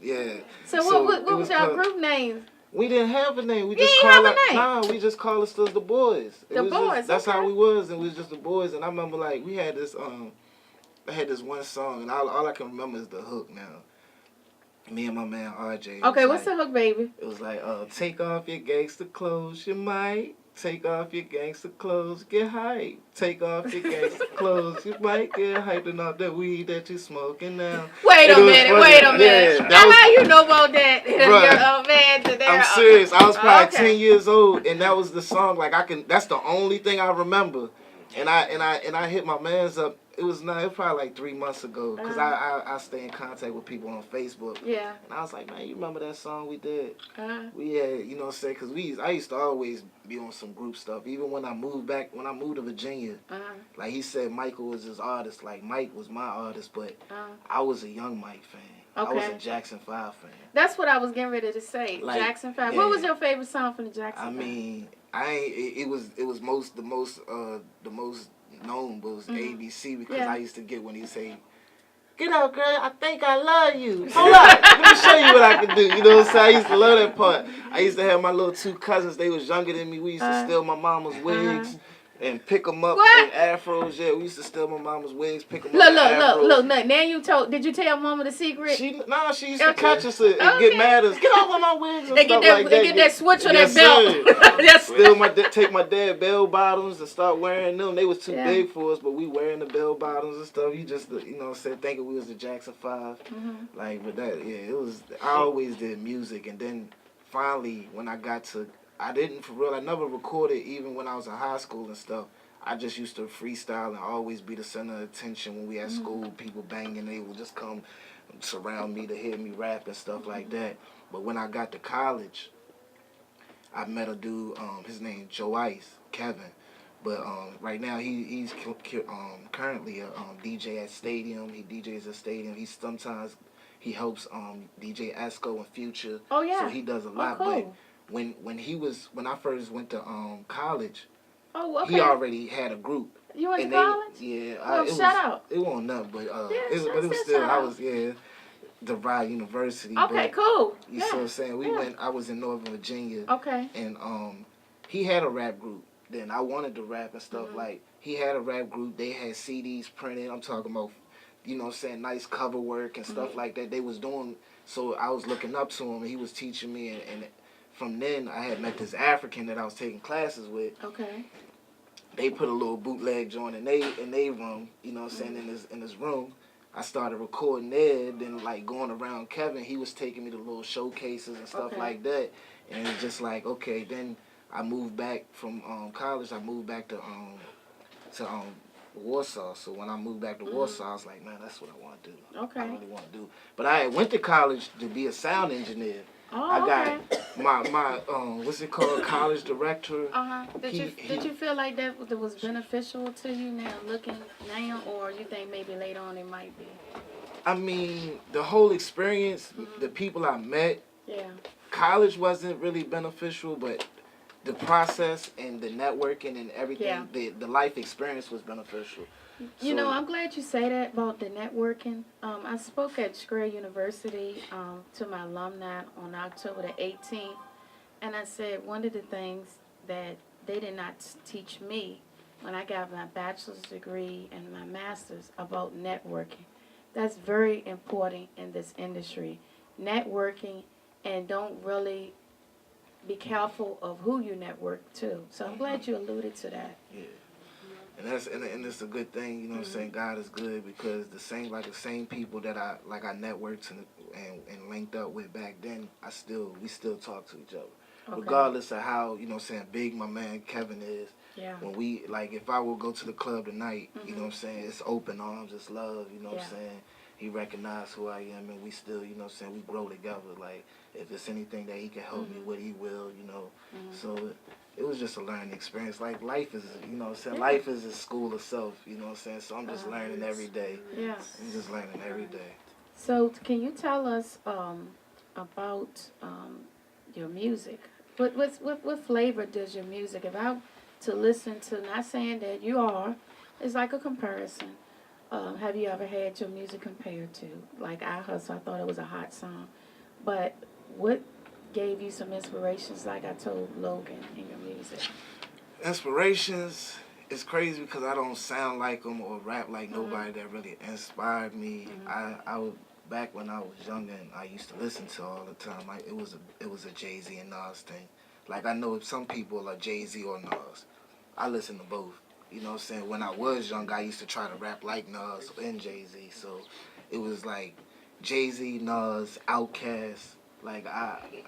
So what was your group name? We didn't have a name. We just call us the boys. That's how we was, and we was just the boys. And I remember like we had this I had this one song, and all I can remember is the hook now. Me and my man RJ. Okay, what's the hook, baby? It was like, take off your gangster clothes, you might. Take off your gangster clothes, get hype. Take off your gangster clothes, you might get hyped and all that weed that you smoking now. Wait a minute. Yeah, now how you know about that? I'm serious. I was probably 10 years old, and that was the song. Like that's the only thing I remember. And I hit my mans up. It was probably like 3 months ago, because I stay in contact with people on Facebook. Yeah. And I was like, man, you remember that song we did? We had, you know what I'm saying, because I used to always be on some group stuff. Even when I moved to Virginia, like he said Michael was his artist, like Mike was my artist, but I was a Young Mike fan. Okay. I was a Jackson 5 fan. That's what I was getting ready to say, like, Jackson 5. Yeah. What was your favorite song from the Jackson 5? I mean, it was the most known was ABC, because I used to get when he say, "Get up, girl, I think I love you. Hold up, let me show you what I can do." You know what I'm saying? I used to love that part. I used to have my little 2 cousins. They was younger than me. We used to steal my mama's wigs and pick them up in afros. Yeah, we used to steal my mama's wigs, pick them up. Look. Now did you tell mama the secret? She used to catch us and get mad at us. Get off of my wigs and stuff like that. They get that switch on that belt. Steal take my dad bell bottoms and start wearing them. They was too big for us, but we wearing the bell bottoms and stuff. You just, you know what I'm saying, thinking we was the Jackson 5. Like, but that, it was, I always did music. And then finally, when I got to, I never recorded even when I was in high school and stuff. I just used to freestyle and always be the center of attention when we at school. People banging, they would just come surround me to hear me rap and stuff like that. But when I got to college, I met a dude, his name Joe Ice, Kevin. But right now he's currently a DJ at Stadium. He DJs at Stadium. He helps DJ Esco and Future. Oh yeah. So he does a lot. Cool. But when I first went to college, he already had a group. You went to college? Yeah. Shout out. It wasn't nothing, but it was still, I was DeVry University. Okay, cool. You see what I'm saying? I was in Northern Virginia. Okay. And he had a rap group. Then I wanted to rap and stuff. Like, he had a rap group. They had CDs printed. I'm talking about, you know what I'm saying, nice cover work and stuff like that. They was doing, so I was looking up to him, and he was teaching me, and from then I had met this African that I was taking classes with. Okay. They put a little bootleg joint in they room, you know what I'm saying, in this room. I started recording there. Then like going around Kevin, he was taking me to little showcases and stuff like that. And it's just like, okay, then I moved back from college. I moved back to Warsaw. So when I moved back to Warsaw, I was like, man, that's what I want to do. I really want to do. But I went to college to be a sound engineer. I got my what's it called, college director. Did you feel like that was beneficial to you now, looking now, or you think maybe later on it might be? I mean, the whole experience, the people I met. Yeah. College wasn't really beneficial, but the process and the networking and everything, the life experience was beneficial. You know, I'm glad you say that about the networking. I spoke at Acharya University to my alumni on October the 18th, and I said one of the things that they did not teach me when I got my bachelor's degree and my master's about networking. That's very important in this industry. Networking, and don't really be careful of who you network to. So I'm glad you alluded to that. Yeah. And it's a good thing, you know what I'm saying? God is good, because the same people that I networked and linked up with back then, we still talk to each other. Regardless of how, you know what I'm saying, big my man Kevin is. Yeah. When we, like, if I will go to the club tonight, you know what I'm saying, it's open arms, it's love, you know what I'm saying? He recognized who I am, and we still, you know what I'm saying, we grow together. Like, if it's anything that he can help me with, he will, you know. So it was just a learning experience. Like, life is, you know what I'm saying, life is a school of self, you know what I'm saying. So I'm just learning every day. Yeah. I'm just learning every day. So can you tell us about your music? What flavor does your music, if I to listen to, not saying that you are, it's like a comparison. Have you ever had your music compared to, like iHustle? I thought it was a hot song. But what gave you some inspirations, like I told Logan, in your music? Inspirations, it's crazy because I don't sound like them or rap like nobody that really inspired me. I would, back when I was younger, and I used to listen to all the time, it was a Jay-Z and Nas thing. Like, I know some people are Jay-Z or Nas. I listen to both. You know what I'm saying? When I was young, I used to try to rap like Nas and Jay-Z. So it was like Jay-Z, Nas, Outkast, like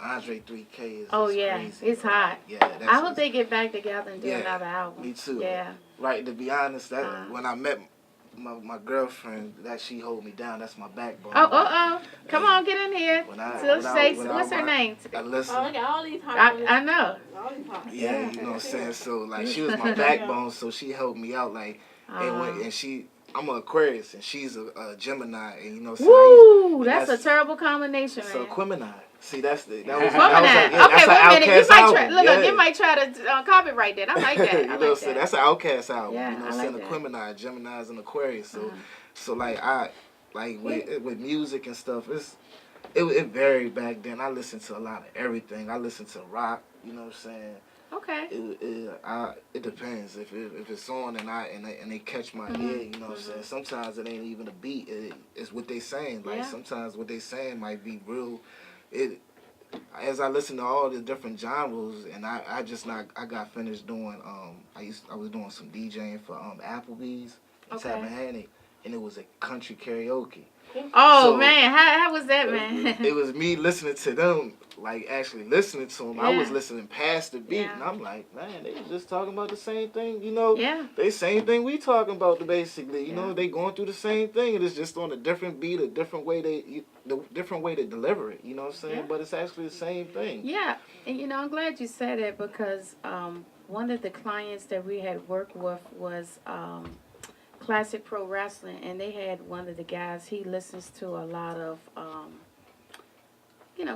Andre 3K is crazy. It's hot. Yeah, I hope they get back together and do another album. Me too. Yeah. Right, to be honest, that when I met my girlfriend, that she hold me down, that's my backbone. Come on, get in here. What's her name? Listen. Look at all these I know. Yeah, you know what I'm saying? So, like, she was my backbone, so she helped me out, like, I'm an Aquarius, and she's a Gemini, and you know what I'm saying? Woo, that's a terrible combination, man. So, Aquemini. See, that was okay, wait a minute. You might try to copyright that. I like that. You know what I'm saying? That's an Outkast album. Yeah, you know what I'm saying? Aquemini, Gemini's and Aquarius. So like with music and stuff, it varied back then. I listened to a lot of everything. I listened to rock. You know what I'm saying? Okay. It depends if it's on and they catch my ear. You know what I'm saying? Sometimes it ain't even a beat. It's what they saying. Like sometimes what they saying might be real. As I listen to all the different genres, and I got finished doing I was doing some DJing for Applebee's in Tappahannock, and it was a country karaoke. Oh, so, man, how was that, man? It was me listening to them, like actually listening to them. Yeah. I was listening past the beat, and I'm like, man, they just talking about the same thing, you know? Yeah. They same thing we talking about, basically. You know, they going through the same thing, and it's just on a different beat, a different way to deliver it. You know what I'm saying? Yeah. But it's actually the same thing. Yeah, and you know, I'm glad you said that because one of the clients that we had worked with was Classic Pro Wrestling, and they had one of the guys, he listens to a lot of,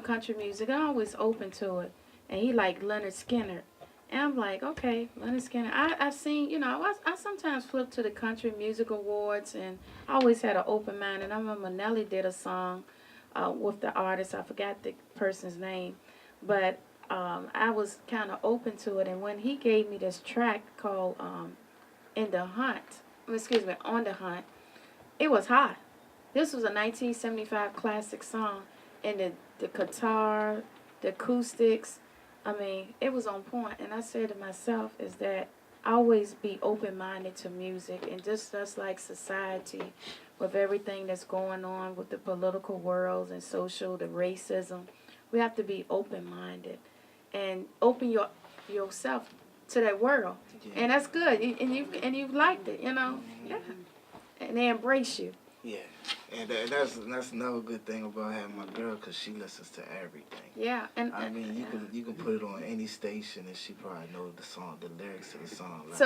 country music. I'm always open to it. And he liked Leonard Skinner. And I'm like, okay, Leonard Skinner. I've seen, I sometimes flip to the Country Music Awards, and I always had an open mind. And I remember Nelly did a song with the artist. I forgot the person's name. But I was kind of open to it. And when he gave me this track called On the Hunt, it was hot. This was a 1975 classic song, and the acoustics, I mean, it was on point. And I said to myself, is that always be open-minded to music, and just like society, with everything that's going on with the political world and social, the racism, we have to be open-minded and open yourself to that world, and that's good. And you liked it, yeah, and they embrace you. Yeah, and that's another good thing about having my girl, because she listens to everything. Yeah, and I mean, you can put it on any station, and she probably knows the lyrics to the song. Like,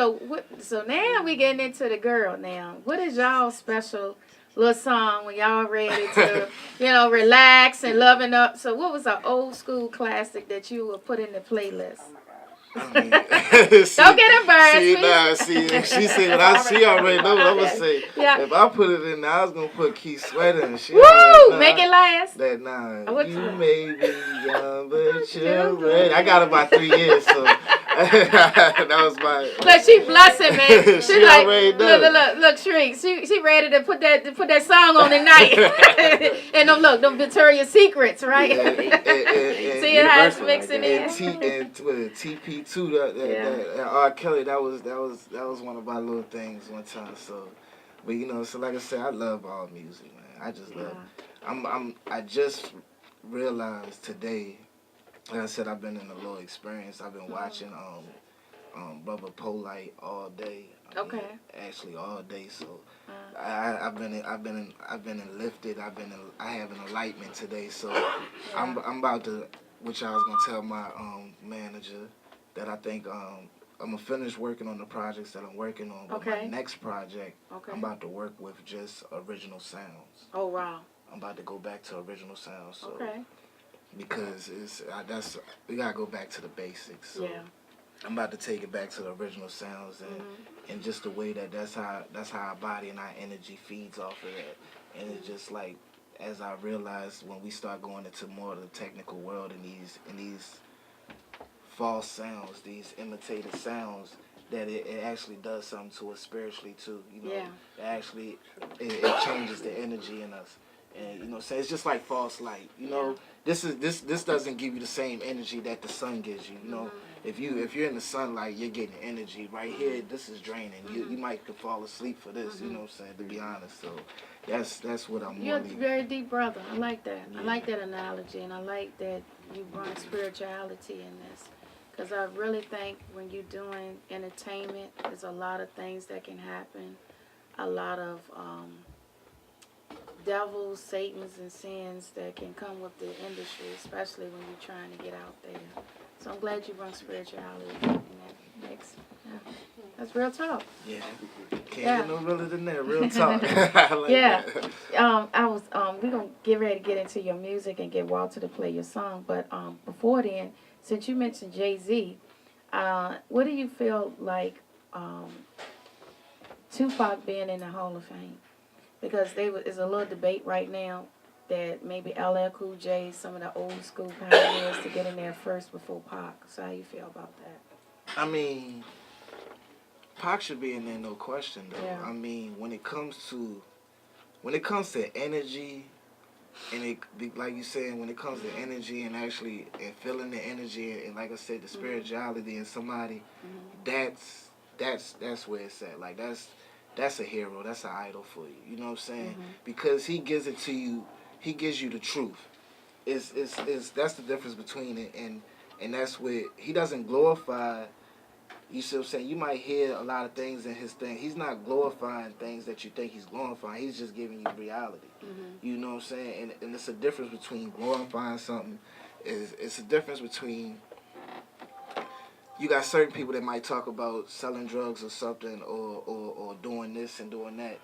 So now we getting into the girl. Now, what is y'all special little song when y'all ready to, relax and loving up? So, what was an old school classic that you would put in the playlist? I mean, don't get embarrassed. She already know what I'm gonna say. Yeah. If I put it in there, I was gonna put Keith Sweater and shit. Woo! Make it last. That you may be young, but you're ready. I got about 3 years, so that was my. Look, she blushing, man. She like, already look, Shrink. She ready to put that song on tonight. And them Victoria's Secrets, right? See how it's mixing in. TP2, that R. Kelly, that was one of my little things one time. So, but so like I said, I love all music, man. I just love. I just realized today. Like I said, I've been in a little experience. I've been watching Brother Polite all day. Actually all day. So I've been lifted. I have an enlightenment today. So I'm about to. Which I was gonna tell my manager that I think I'm gonna finish working on the projects that I'm working on. But my next project, I'm about to work with just original sounds. Oh wow! I'm about to go back to original sounds. So, because we gotta go back to the basics. So I'm about to take it back to the original sounds and just the way that's how our body and our energy feeds off of that, and it's just like. As I realized when we start going into more of the technical world and these false sounds, these imitated sounds, that it actually does something to us spiritually too. It changes the energy in us, and so it's just like false light. This doesn't give you the same energy that the sun gives you. If you're in the sunlight, you're getting energy. Right here, this is draining. You might could fall asleep for this. You know what I'm saying? To be honest, so that's what I'm. You're a very deep brother. I like that. Yeah. I like that analogy, and I like that you bring spirituality in this, because I really think when you're doing entertainment, there's a lot of things that can happen, a lot of devils, Satans, and sins that can come with the industry, especially when you're trying to get out there. So I'm glad you brought spirituality in that mix. Yeah. That's real talk. Yeah. Can't get no realer than that. Real talk. I like that. We're gonna get ready to get into your music and get Walter to play your song. But before then, since you mentioned Jay-Z, what do you feel like Tupac being in the Hall of Fame? Because there's a little debate right now that maybe LL Cool J, some of the old school pioneers, to get in there first before Pac. So how you feel about that? I mean, Pac should be in there, no question, though. Yeah. I mean, when it comes to energy, and like you said, when it comes to energy and actually feeling the energy and like I said, the spirituality in somebody, that's where it's at. Like that's a hero. That's an idol for you. You know what I'm saying? Because he gives it to you. He gives you the truth. That's the difference between it, and that's where he doesn't glorify. You see what I'm saying? You might hear a lot of things in his thing. He's not glorifying things that you think he's glorifying. He's just giving you reality. You know what I'm saying? And it's a difference between glorifying something. It's a difference between. You got certain people that might talk about selling drugs or something or doing this and doing that.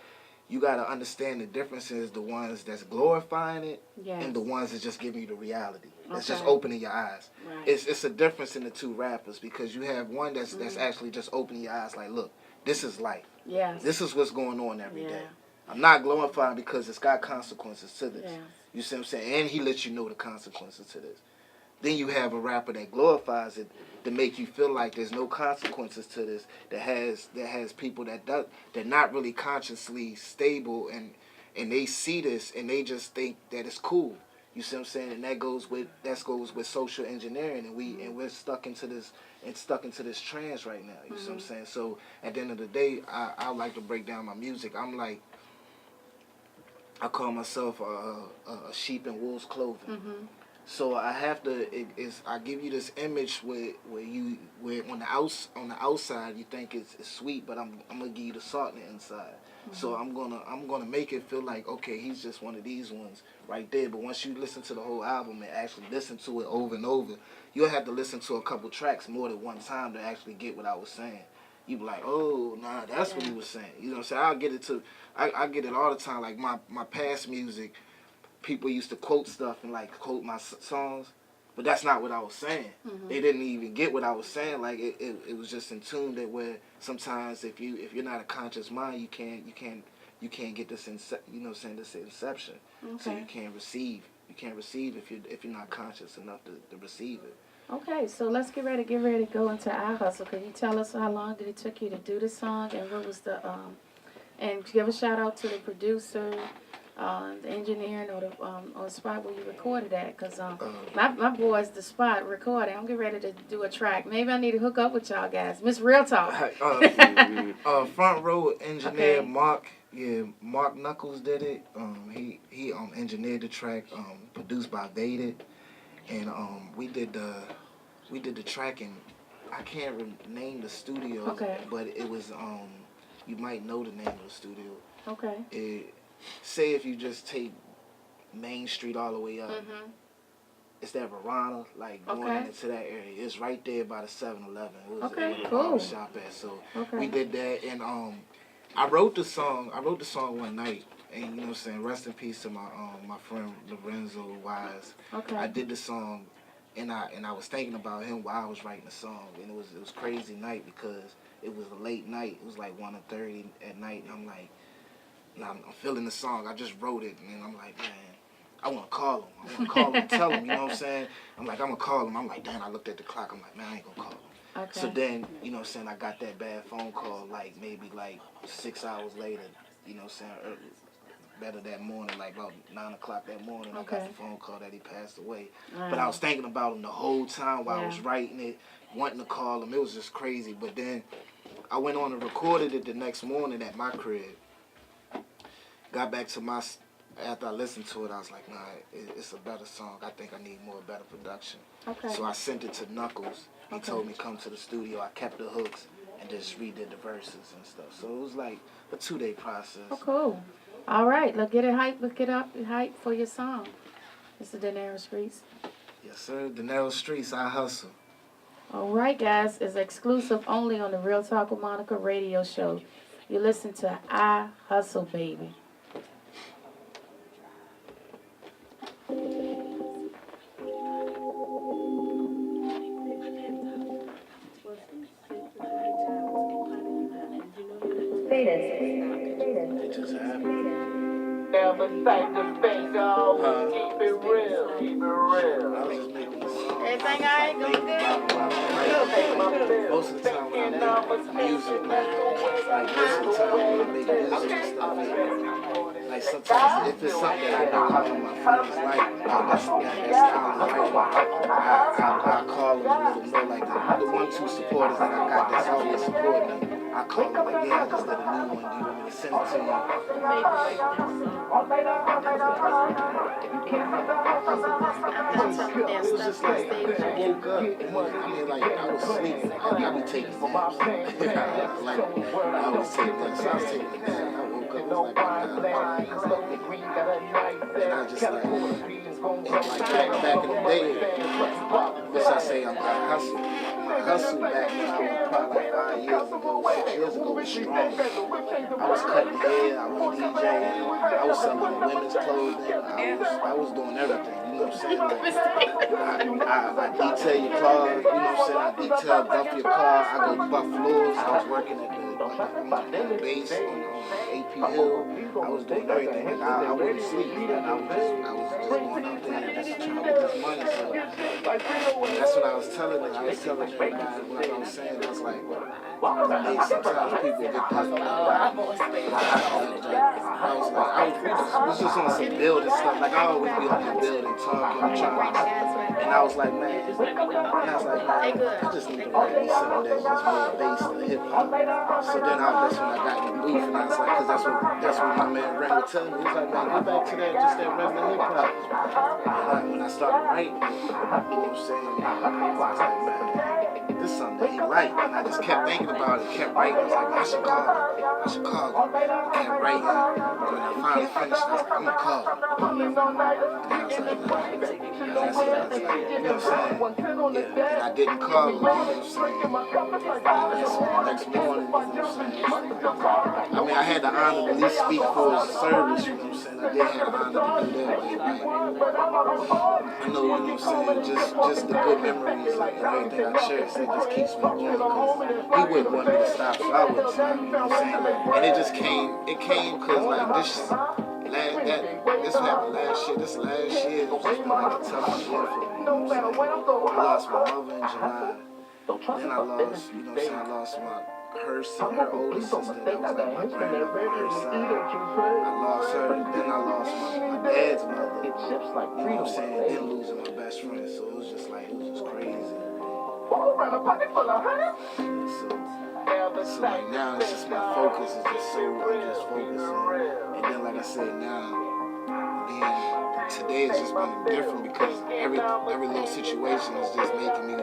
You got to understand the difference is the ones that's glorifying it and the ones that's just giving you the reality. That's just opening your eyes. Right. It's a difference in the two rappers, because you have one that's actually just opening your eyes like, look, this is life. Yes. This is what's going on every day. I'm not glorifying because it's got consequences to this. Yeah. You see what I'm saying? And he lets you know the consequences to this. Then you have a rapper that glorifies it to make you feel like there's no consequences to this. That has people that not really consciously stable and they see this and they just think that it's cool. You see what I'm saying? And that goes with social engineering, and we're stuck into this trance right now. You see what I'm saying? So at the end of the day, I like to break down my music. I'm like, I call myself a sheep in wolf's clothing. So I have to. I give you this image where on the outside you think it's sweet, but I'm gonna give you the salt on the inside. So I'm gonna make it feel like, okay, he's just one of these ones right there. But once you listen to the whole album and actually listen to it over and over, you'll have to listen to a couple tracks more than one time to actually get what I was saying. You be like, oh, nah, that's what he was saying. You know what I'm saying? I get it all the time. Like my past music, people used to quote stuff and like quote my songs, but that's not what I was saying. They didn't even get what I was saying. Like it was just in tune that where sometimes if you're not a conscious mind, you can't get this this inception. So you can't receive. You can't receive if you're not conscious enough to receive it. Okay, so let's get ready to go into iHustle. Can you tell us how long did it took you to do the song, and what was the and give a shout out to the producer, the engineering, or the spot where you recorded at, because my boy's the spot recording. I'm getting ready to do a track. Maybe I need to hook up with y'all guys. Miss Real Talk. Front row engineer Mark Knuckles did it. He engineered the track, produced by Vaded, and we did the track, and I can't name the studio, but it was you might know the name of the studio. Okay. Say if you just take Main Street all the way up, it's that Verona, like going into that area. It's right there by the 7-Eleven. It was where the barber shop at. So we did that, and I wrote the song one night, and you know what I'm saying, rest in peace to my friend Lorenzo Wise. I did the song, and I was thinking about him while I was writing the song, and it was crazy night because it was a late night. It was like 1:30 at night, and I'm like, I'm feeling the song. I just wrote it, and I'm like, man, I want to call him. I want to call him and tell him, you know what I'm saying? I'm like, I'm going to call him. I'm like, damn, I looked at the clock. I'm like, man, I ain't going to call him. So then, you know what I'm saying, I got that bad phone call, like, maybe, 6 hours later, you know what I'm saying, better that morning, like about 9 o'clock that morning, I got the phone call that he passed away. But I was thinking about him the whole time while I was writing it, wanting to call him. It was just crazy. But then I went on and recorded it the next morning at my crib. Got back to after I listened to it, I was like, nah, it's a better song. I think I need better production. So I sent it to Knuckles. He told me come to the studio. I kept the hooks and just redid the verses and stuff. So it was like a 2-day process. Oh, cool. All right, let's get it hype. Let's get up hype for your song. It's the Dinero Streets. Yes, sir. Dinero Streets, iHustle. All right, guys. It's exclusive only on the Real Talk with Monica radio show. You listen to iHustle, baby. It just happened. Never sight the face off. Keep it real. Keep it real. I was just making this song. Everything all right? Going good? Most of the time when I make music, like most of the time when I make music and stuff, like sometimes if it's something that I know how my friends like, that's kind of right. I call them a little more like the 1-2 supporters that I got that's always supporting me. I call them like, yeah, I just did a new one. Do you want me to send it to you? It was just like, I woke up, and like, I was sleeping. I be taking naps. Like, I always take naps. So I was taking a nap. I woke up, it was like, and I just like, back in the day, which I say I hustle back when I was probably 5 years ago, 6 years ago, was strong. I was cutting hair, I was DJing, I was selling women's clothing, I was doing everything, you know what I'm saying? Like, I detail your car, you know what I'm saying? I detail buff your car, I go buff floors, I was working at the bass on AP Hill. I was doing everything. Like I wouldn't sleep. Like I was just going out there just trying to get this money. So that's what I was telling them. I was telling them guys what I was saying. I was like, hey, sometimes people get this. I was just on some building stuff. Like I always be on the building talking, trying to. And I was like, man, I just need to write me something that's just more based on hip hop. So then that's when I got in the booth, and I was like, because that's what my man Ray was telling me. He was like, man, get back to that, just that regular hip hop. And when I started writing, you know what I'm saying, I was like, man, this is something that he liked. And I just kept thinking about it, kept writing. I was like, I should call him. I kept writing. And when I finally finished, I was like, I'm going to call him. And I was like, that's what I was like, you know what I'm saying? Yeah, and I didn't call him, you know what I'm saying? And next morning, you know what I'm saying? I mean, I had the honor to at least speak for his service, you know what I'm saying? I did have the honor to do that, but like, I know, you know what I'm saying? Just the good memories and everything I cherish, that just keeps me going, because he wouldn't want me to stop, so I wouldn't stop, you know what I'm saying? And it came because like this happened last year. This last year was just like the toughest year for me. You know what I'm saying? I lost my mother in July. Then I lost, you know what I'm saying? I lost her older sister. That was like my grandmother on her side. I lost her. Then I lost my dad's mother. You know what I'm saying? Then losing my best friend. So it was just crazy. So like now it's just my focus is just I'm just focusing. And then like I said now, today has just been different because every little situation is just making me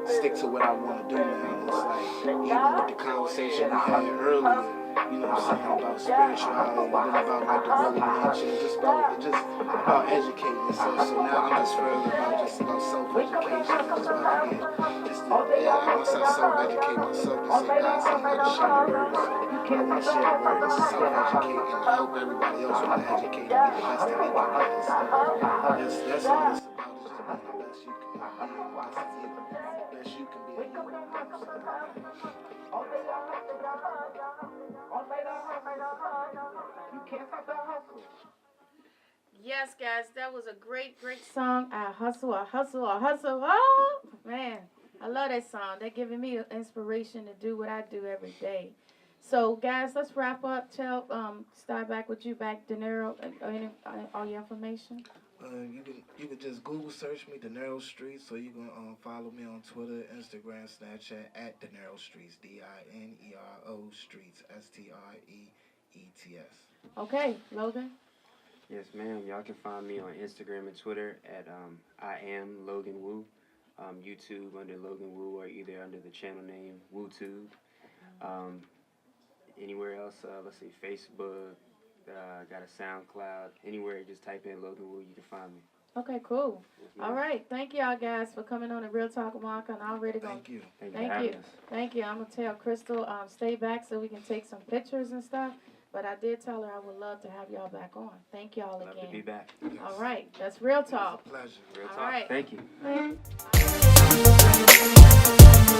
stick to what I want to do now. It's like even with the conversation we had earlier, you know what I'm saying, about spirituality, and then about like the Willie Lynch, and just about educating yourself. So now I'm just further about self-education. Just about to get once I self-educate myself, just say God said you gotta share the word. So I want to share the word and self-educate and help everybody else want to educate and be the best that they can be. So that's all it's about, is just being the best you can be, the best you can be. Yes, guys, that was a great song. I hustle. Oh, man, I love that song. They're giving me inspiration to do what I do every day. So, guys, let's wrap up. Start back with you, Dinero, all your information. You can just Google search me, Dinero Streets, so you can follow me on Twitter, Instagram, Snapchat at Dinero Streets, Dinero Streets, Streets. Okay, Logan. Yes, ma'am. Y'all can find me on Instagram and Twitter at I am Logan Woo. YouTube under Logan Woo, or either under the channel name WooTube. Anywhere else, let's see, Facebook. Got a SoundCloud. Anywhere, just type in Logan Woo, you can find me. Okay, cool. All right. Thank y'all guys for coming on the Real Talk with Monica, and I'm already going. Thank you. I'm gonna tell Crystal stay back so we can take some pictures and stuff. But I did tell her I would love to have y'all back on. Thank y'all again. Love to be back. Yes. All right. That's Real Talk. It's a pleasure. Real Talk. All right. Thank you.